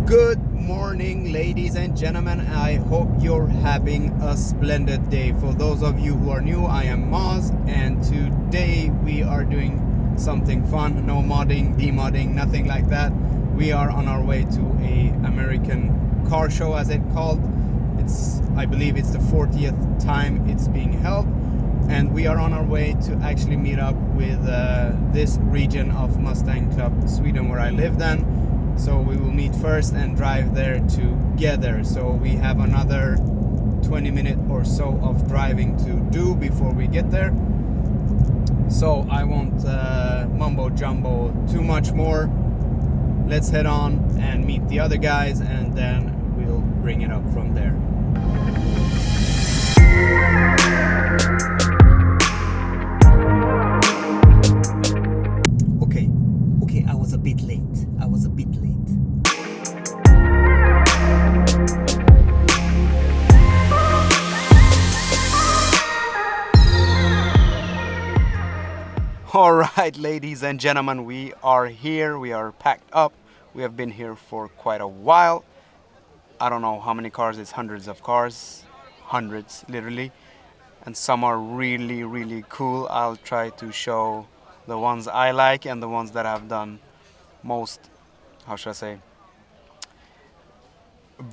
Good morning, ladies and gentlemen. I hope you're having a splendid day. For those of you who are new, I am Maz, and today we are doing something fun. No modding, demodding, nothing like that. We are on our way to a American car show, as it's called. I believe it's the 40th time it's being held, and we are on our way to actually meet up with this region of Mustang Club Sweden where I live then. So we will meet first and drive there together. So we have another 20 minutes or so of driving to do before we get there. So I won't mumbo jumbo too much more. Let's head on and meet the other guys, and then we'll bring it up from there. Okay, I was a bit late. All right, ladies and gentlemen, we are here. We are packed up. We have been here for quite a while. I don't know how many cars. It's hundreds of cars. Hundreds, literally. And some are really, really cool. I'll try to show the ones I like and the ones that I've done most, how should I say,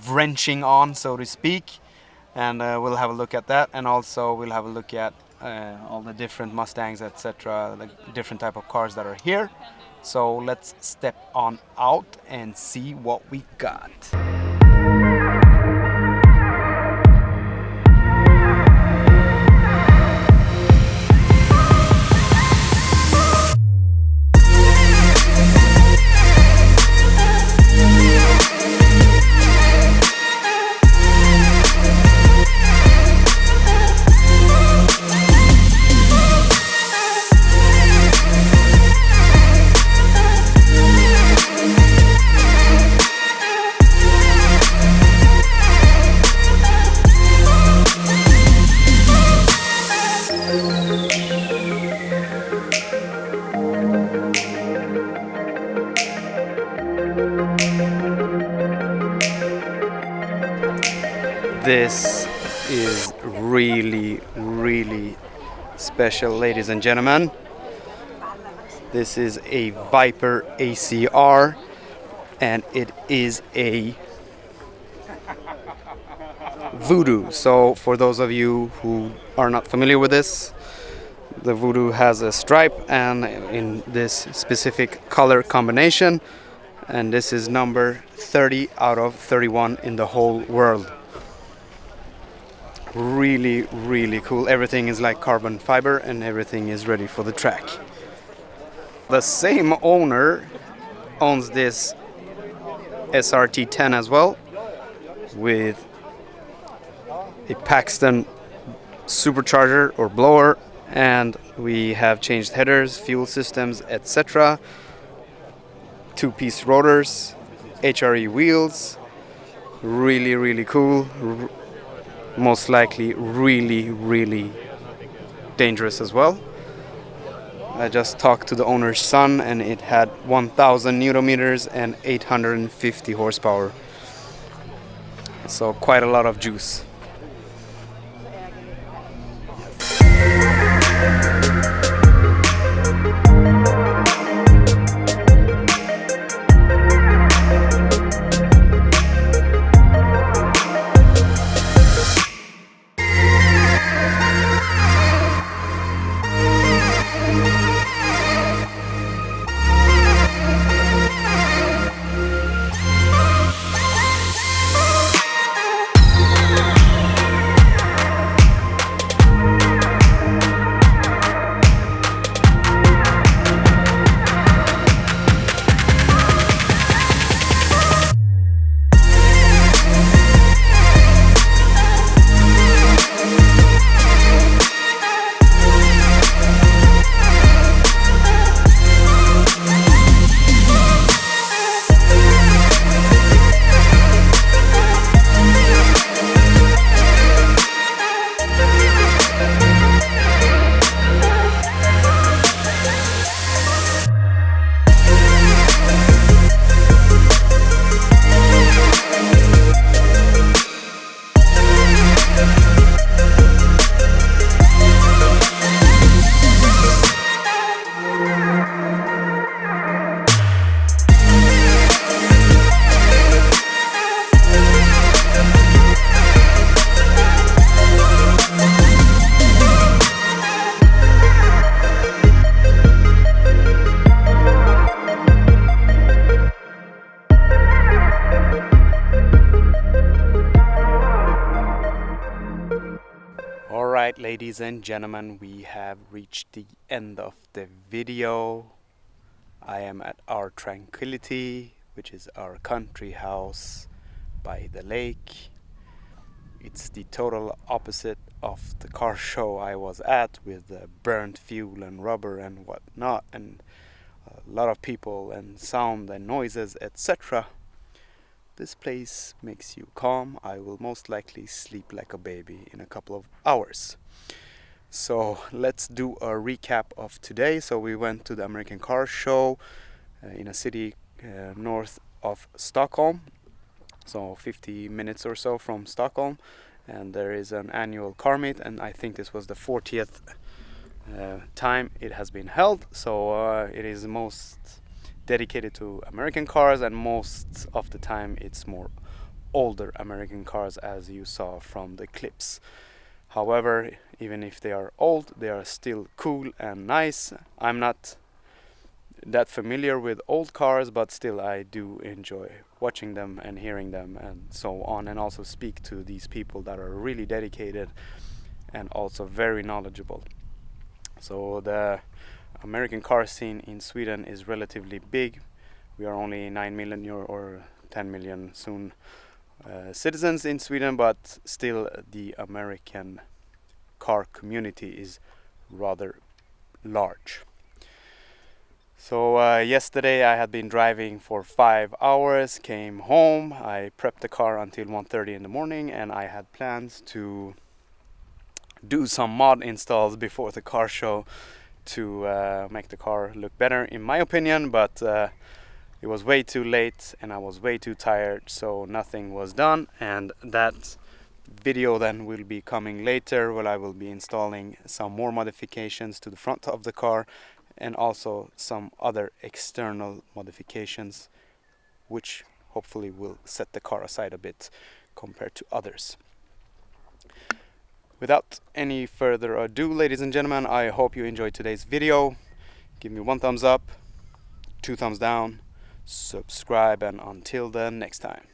wrenching on, so to speak. And we'll have a look at that. And also we'll have a look at all the different Mustangs, etc., the different type of cars that are here. So let's step on out and see what we got. This is really, really special, ladies and gentlemen. This is a Viper ACR, and it is a Voodoo. So for those of you who are not familiar with this, the Voodoo has a stripe and in this specific color combination, and this is number 30 out of 31 in the whole world. Really, really cool. Everything is like carbon fiber and everything is ready for the track. The same owner owns this SRT10 as well, with a Paxton supercharger or blower, and we have changed headers, fuel systems, etc. Two-piece rotors, HRE wheels. Really, really cool. Most likely really, really dangerous as well. I just talked to the owner's son, and it had 1000 Newton meters and 850 horsepower. So quite a lot of juice. ladies and gentlemen, we have reached the end of the video. I am at our Tranquility, which is our country house by the lake. It's the total opposite of the car show I was at, with burnt fuel and rubber and whatnot, and a lot of people and sound and noises, etc. This place makes you calm. I will most likely sleep like a baby in a couple of hours. So let's do a recap of today. So we went to the American Car Show in a city north of Stockholm, so 50 minutes or so from Stockholm, and there is an annual car meet, and I think this was the 40th time it has been held. So it is most dedicated to American cars, and most of the time it's more older American cars, as you saw from the clips. However, even if they are old, they are still cool and nice. I'm not that familiar with old cars, but still I do enjoy watching them and hearing them and so on, and also speak to these people that are really dedicated and also very knowledgeable. So the American car scene in Sweden is relatively big. We are only 9 million or 10 million soon citizens in Sweden, but still the American car community is rather large. So yesterday I had been driving for 5 hours, came home, I prepped the car until 1:30 in the morning, and I had plans to do some mod installs before the car show to make the car look better, in my opinion, but it was way too late and I was way too tired, so nothing was done. And that video then will be coming later, where I will be installing some more modifications to the front of the car and also some other external modifications, which hopefully will set the car aside a bit compared to others. Without any further ado, ladies and gentlemen, I hope you enjoyed today's video. Give me 1 thumbs up, 2 thumbs down, subscribe, and until then, next time.